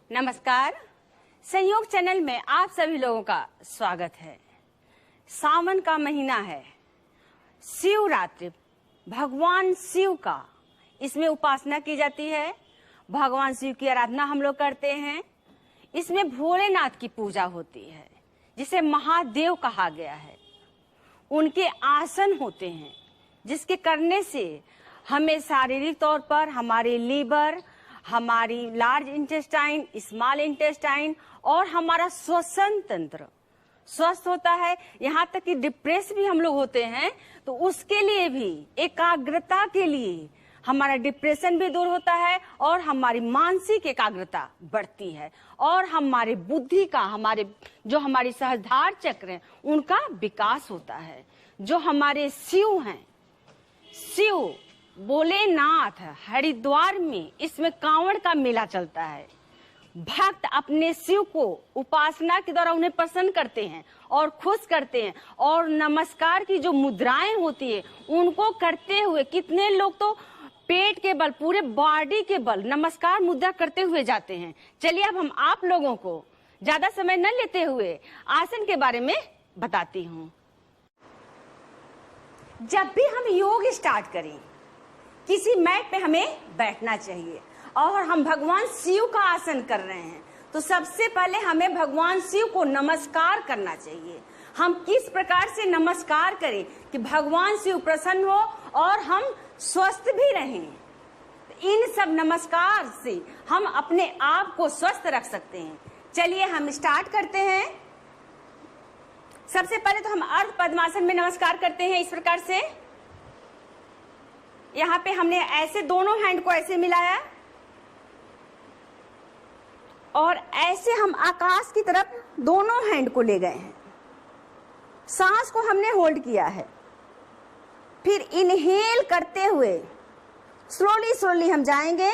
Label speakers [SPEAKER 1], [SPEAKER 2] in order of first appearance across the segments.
[SPEAKER 1] नमस्कार, संयोग चैनल में आप सभी लोगों का स्वागत है। सावन का महीना है, शिवरात्रि, भगवान शिव का इसमें उपासना की जाती है। भगवान शिव की आराधना हम लोग करते हैं। इसमें भोलेनाथ की पूजा होती है, जिसे महादेव कहा गया है। उनके आसन होते हैं, जिसके करने से हमें शारीरिक तौर पर हमारे लीवर, हमारी लार्ज इंटेस्टाइन, स्मॉल इंटेस्टाइन और हमारा श्वसन तंत्र स्वस्थ होता है। यहाँ तक कि डिप्रेस भी हम लोग होते हैं तो उसके लिए भी, एकाग्रता के लिए हमारा डिप्रेशन भी दूर होता है और हमारी मानसिक एकाग्रता बढ़ती है और हमारे बुद्धि का, हमारी सहस्त्रार चक्र है, उनका विकास होता है। जो हमारे शिव हैं, शिव भोलेनाथ, हरिद्वार में इसमें कांवड़ का मेला चलता है। भक्त अपने शिव को उपासना के द्वारा उन्हें प्रसन्न करते हैं और खुश करते हैं और नमस्कार की जो मुद्राएं होती है उनको करते हुए कितने लोग तो पेट के बल, पूरे बॉडी के बल नमस्कार मुद्रा करते हुए जाते हैं। चलिए अब हम आप लोगों को ज्यादा समय न लेते हुए आसन के बारे में बताती हूँ। जब भी हम योग स्टार्ट करें, किसी मैट पे हमें बैठना चाहिए और हम भगवान शिव का आसन कर रहे हैं तो सबसे पहले हमें भगवान शिव को नमस्कार करना चाहिए। हम किस प्रकार से नमस्कार करें कि भगवान शिव प्रसन्न हो और हम स्वस्थ भी रहें। इन सब नमस्कार से हम अपने आप को स्वस्थ रख सकते हैं। चलिए हम स्टार्ट करते हैं। सबसे पहले तो हम अर्ध पद्मासन में नमस्कार करते हैं इस प्रकार से। यहाँ पे हमने ऐसे दोनों हैंड को ऐसे मिलाया और ऐसे हम आकाश की तरफ दोनों हैंड को ले गए हैं। सांस को हमने होल्ड किया है। फिर इनहेल करते हुए स्लोली स्लोली हम जाएंगे,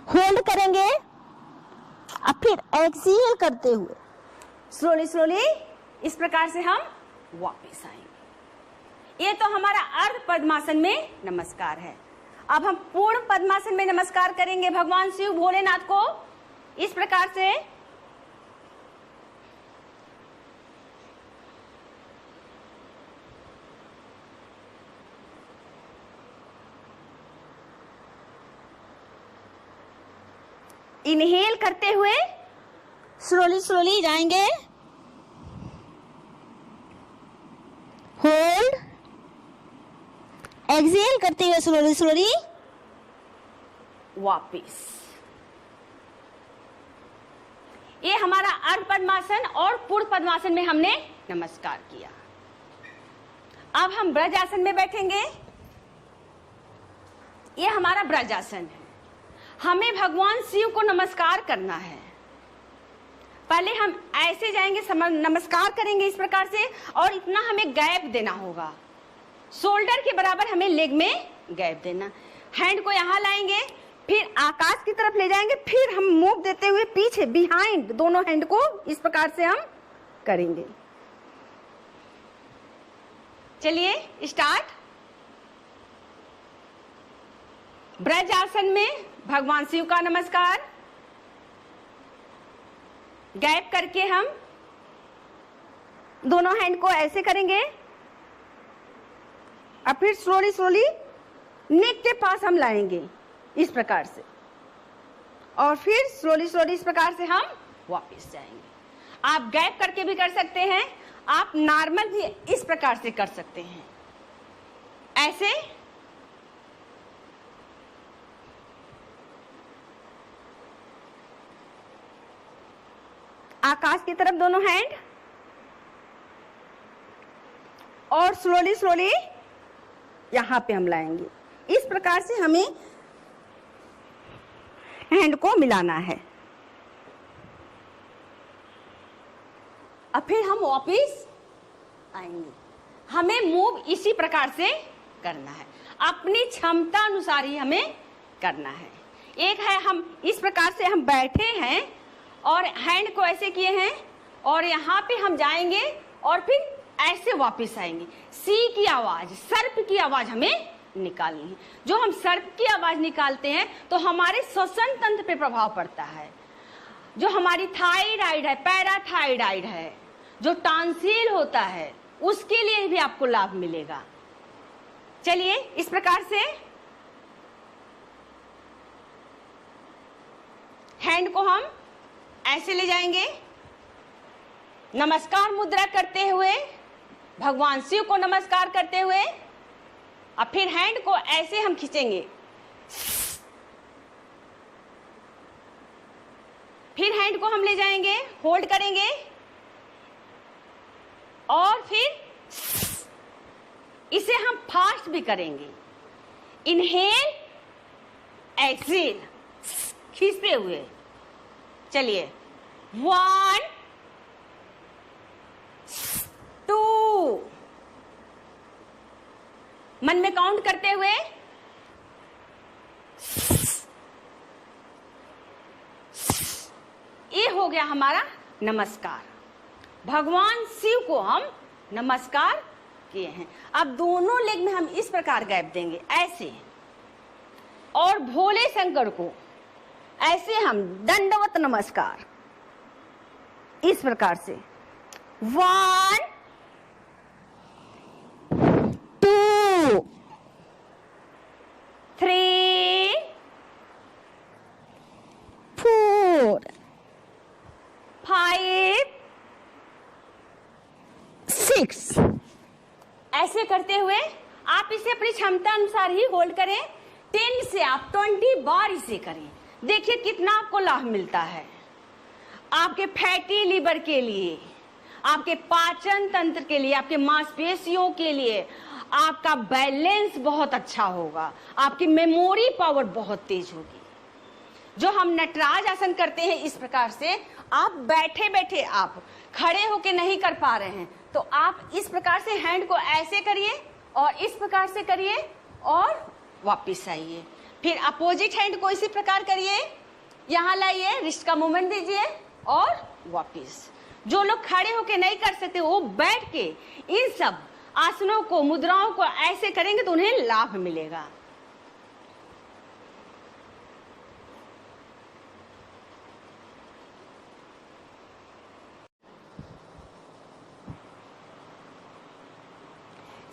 [SPEAKER 1] होल्ड करेंगे और फिर एक्सहेल करते हुए स्लोली स्लोली इस प्रकार से हम वापस आएंगे। ये तो हमारा अर्ध पद्मासन में नमस्कार है। अब हम पूर्ण पद्मासन में नमस्कार करेंगे भगवान शिव भोलेनाथ को इस प्रकार से। इनहेल करते हुए स्लोली स्लोली जाएंगे, होल्ड, एक्सहेल करते हुए स्लोली स्लोली वापिस। ये हमारा अर्ध पद्मासन और पूर्ण पद्मासन में हमने नमस्कार किया। अब हम ब्रजासन में बैठेंगे। ये हमारा ब्रजासन है। हमें भगवान शिव को नमस्कार करना है। पहले हम ऐसे जाएंगे, नमस्कार करेंगे इस प्रकार से और इतना हमें गैप देना होगा। शोल्डर के बराबर हमें लेग में गैप देना। हैंड को यहाँ लाएंगे, फिर आकाश की तरफ ले जाएंगे, फिर हम मूव देते हुए पीछे बिहाइंड दोनों हैंड को इस प्रकार से हम करेंगे। चलिए स्टार्ट। ब्रज आसन में भगवान शिव का नमस्कार, गैप करके हम दोनों हैंड को ऐसे करेंगे और फिर स्लोली स्लोली नेक के पास हम लाएंगे इस प्रकार से और फिर स्लोली स्लोली इस प्रकार से हम वापस जाएंगे। आप गैप करके भी कर सकते हैं, आप नॉर्मल भी इस प्रकार से कर सकते हैं। ऐसे आकाश की तरफ दोनों हैंड और स्लोली स्लोली यहां पे हम लाएंगे। इस प्रकार से हमें हैंड को मिलाना है और फिर हम वापस आएंगे। हमें मूव इसी प्रकार से करना है, अपनी क्षमता अनुसार ही हमें करना है। एक है हम इस प्रकार से हम बैठे हैं और हैंड को ऐसे किए हैं और यहाँ पे हम जाएंगे और फिर ऐसे वापस आएंगे। सी की आवाज, सर्प की आवाज हमें निकालनी है। जो हम सर्प की आवाज निकालते हैं तो हमारे श्वसन तंत्र पे प्रभाव पड़ता है। जो हमारी थायराइड है, पैराथायराइड है, जो टांसिल होता है, उसके लिए भी आपको लाभ मिलेगा। चलिए इस प्रकार से हैंड को हम ऐसे ले जाएंगे, नमस्कार मुद्रा करते हुए, भगवान शिव को नमस्कार करते हुए, और फिर हैंड को ऐसे हम खींचेंगे। फिर हैंड को हम ले जाएंगे, होल्ड करेंगे, और फिर इसे हम फास्ट भी करेंगे। इनहेल, एक्सेल, खींचते हुए। चलिए 1 2, मन में काउंट करते हुए, ये हो गया हमारा नमस्कार। भगवान शिव को हम नमस्कार किए हैं। अब दोनों लेग में हम इस प्रकार गैप देंगे, ऐसे, और भोले शंकर को ऐसे हम दंडवत नमस्कार, इस प्रकार से 1 2 3 4 5 6। ऐसे करते हुए आप इसे अपनी क्षमता अनुसार ही होल्ड करें। 10 से आप 20 बार इसे करें। देखिए कितना आपको लाभ मिलता है। आपके फैटी लीवर के लिए, आपके पाचन तंत्र के लिए, आपके मांसपेशियों के लिए आपका बैलेंस बहुत अच्छा होगा। आपकी मेमोरी पावर बहुत तेज होगी। जो हम नटराज आसन करते हैं इस प्रकार से, आप बैठे बैठे आप खड़े होके नहीं कर पा रहे हैं तो आप इस प्रकार से हैंड को ऐसे करिए और इस प्रकार से करिए और वापिस आइए। फिर अपोजिट हैंड को इसी प्रकार करिए, यहाँ लाइए, रिस्ट का मूवमेंट दीजिए और वापिस। जो लोग खड़े होके नहीं कर सकते वो बैठ के इन सब आसनों को, मुद्राओं को ऐसे करेंगे तो उन्हें लाभ मिलेगा।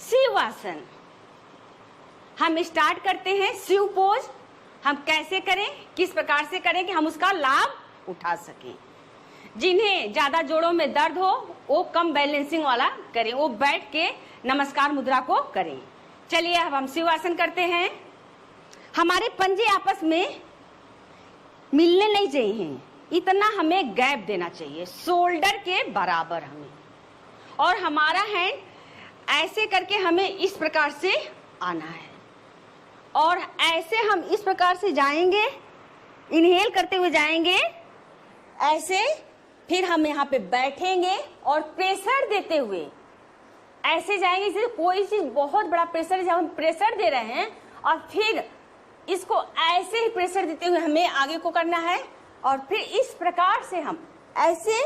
[SPEAKER 1] शिव आसन हम स्टार्ट करते हैं। शिव पोज हम कैसे करें, किस प्रकार से करें कि हम उसका लाभ उठा सकें। जिन्हें ज्यादा जोड़ों में दर्द हो वो कम बैलेंसिंग वाला करें, वो बैठ के नमस्कार मुद्रा को करें। चलिए अब हम शिव आसन करते हैं। हमारे पंजे आपस में मिलने नहीं चाहिए, इतना हमें गैप देना चाहिए, शोल्डर के बराबर हमें। और हमारा हैंड ऐसे करके हमें इस प्रकार से आना है और ऐसे हम इस प्रकार से जाएंगे, इनहेल करते हुए जाएंगे ऐसे। फिर हम यहाँ पे बैठेंगे और प्रेशर देते हुए ऐसे जाएंगे। जैसे कोई चीज बहुत बड़ा प्रेशर, जब हम प्रेशर दे रहे हैं और फिर इसको ऐसे ही प्रेशर देते हुए हमें आगे को करना है और फिर इस प्रकार से हम ऐसे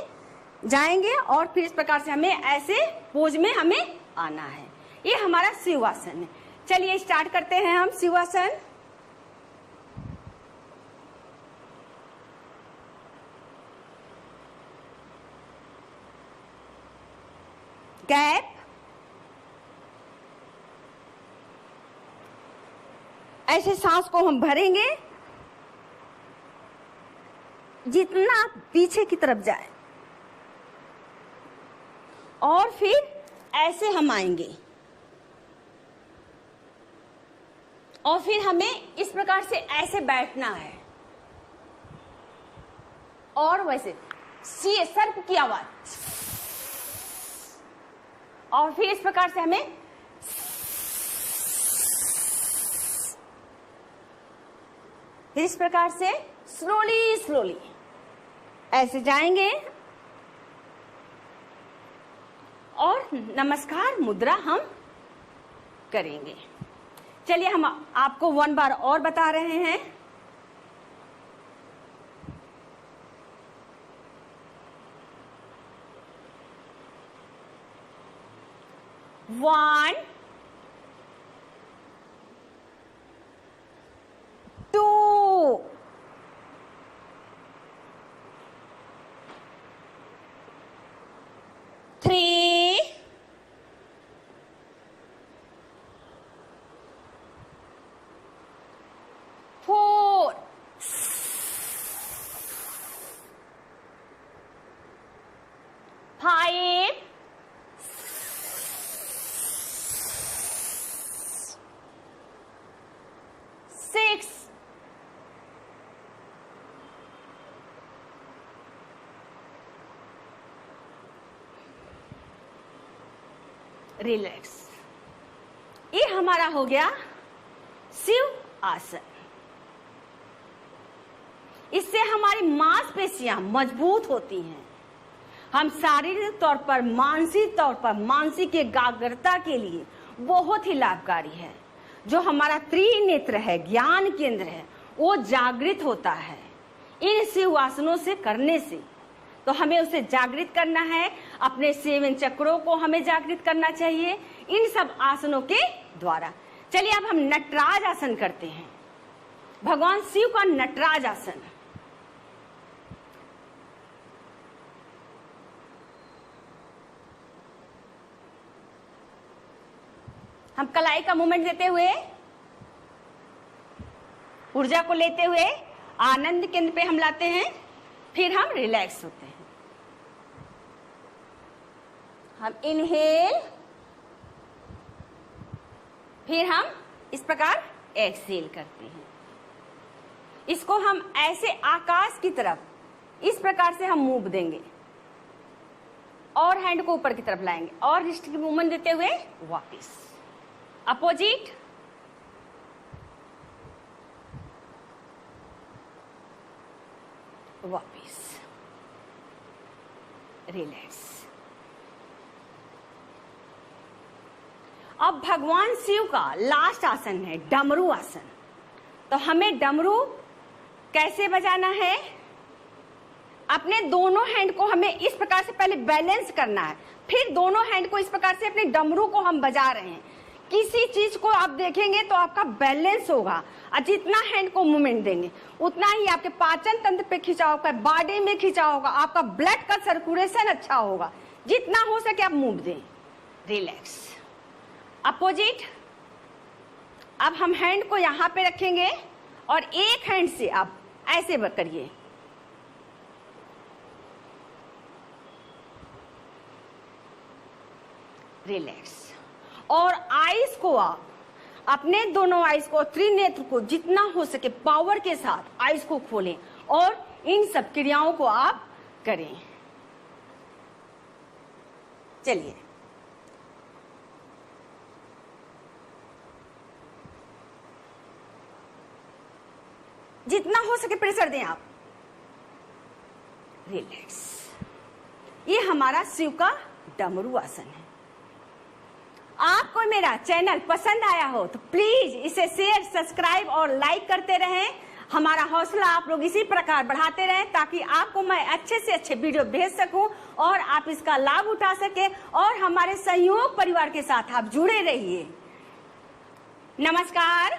[SPEAKER 1] जाएंगे और फिर इस प्रकार से हमें ऐसे पोज में हमें आना है। ये हमारा शिवासन है। चलिए स्टार्ट करते हैं हम शिवासन। गैप, ऐसे सांस को हम भरेंगे जितना पीछे की तरफ जाए और फिर ऐसे हम आएंगे और फिर हमें इस प्रकार से ऐसे बैठना है और वैसे सी सर्प की आवाज और फिर इस प्रकार से हमें फिर इस प्रकार से स्लोली स्लोली ऐसे जाएंगे और नमस्कार मुद्रा हम करेंगे। चलिए हम आपको 1 बार और बता रहे हैं। One, relax. ये हमारा हो गया शिव आसन। इससे हमारी मांसपेशियां मजबूत होती हैं। हम शारीरिक तौर पर, मानसिक तौर पर, मानसिक एकाग्रता के लिए बहुत ही लाभकारी है। जो हमारा त्रिनेत्र है, ज्ञान केंद्र है, वो जागृत होता है इन शिव आसनों से करने से। तो हमें उसे जागृत करना है, अपने 7 चक्रों को हमें जागृत करना चाहिए इन सब आसनों के द्वारा। चलिए अब हम नटराज आसन करते हैं, भगवान शिव का नटराज आसन। हम कलाई का मूवमेंट देते हुए, ऊर्जा को लेते हुए आनंद केंद्र पे हम लाते हैं, फिर हम रिलैक्स होते हैं। हम इनहेल, फिर हम इस प्रकार एक्सहेल करते हैं। इसको हम ऐसे आकाश की तरफ इस प्रकार से हम मूव देंगे और हैंड को ऊपर की तरफ लाएंगे और रिस्ट की मूवमेंट देते हुए वापस अपोजिट। वापस रिलैक्स। अब भगवान शिव का लास्ट आसन है डमरू आसन। तो हमें डमरू कैसे बजाना है? अपने दोनों हैंड को हमें इस प्रकार से पहले बैलेंस करना है, फिर दोनों हैंड को इस प्रकार से अपने डमरू को हम बजा रहे हैं। किसी चीज को आप देखेंगे तो आपका बैलेंस होगा, और जितना हैंड को मूवमेंट देंगे उतना ही आपके पाचन तंत्र पे खिंचाव होगा, बॉडी में खिंचाव होगा, आपका ब्लड का सर्कुलेशन अच्छा होगा। जितना हो सके आप मूव दें। रिलैक्स। अपोजिट। अब हम हैंड को यहां पे रखेंगे और एक हैंड से आप ऐसे करिए। रिलैक्स। और आईज को आप अपने दोनों आईज को, त्रिनेत्र को जितना हो सके पावर के साथ आईज को खोलें और इन सब क्रियाओं को आप करें। चलिए जितना हो सके प्रेशर दें आप। रिलैक्स। ये हमारा शिव का डमरू आसन है। आपको मेरा चैनल पसंद आया हो तो प्लीज इसे शेयर, सब्सक्राइब और लाइक करते रहें। हमारा हौसला आप लोग इसी प्रकार बढ़ाते रहें ताकि आपको मैं अच्छे से अच्छे वीडियो भेज सकूं और आप इसका लाभ उठा सके और हमारे सहयोग परिवार के साथ आप जुड़े रहिए। नमस्कार।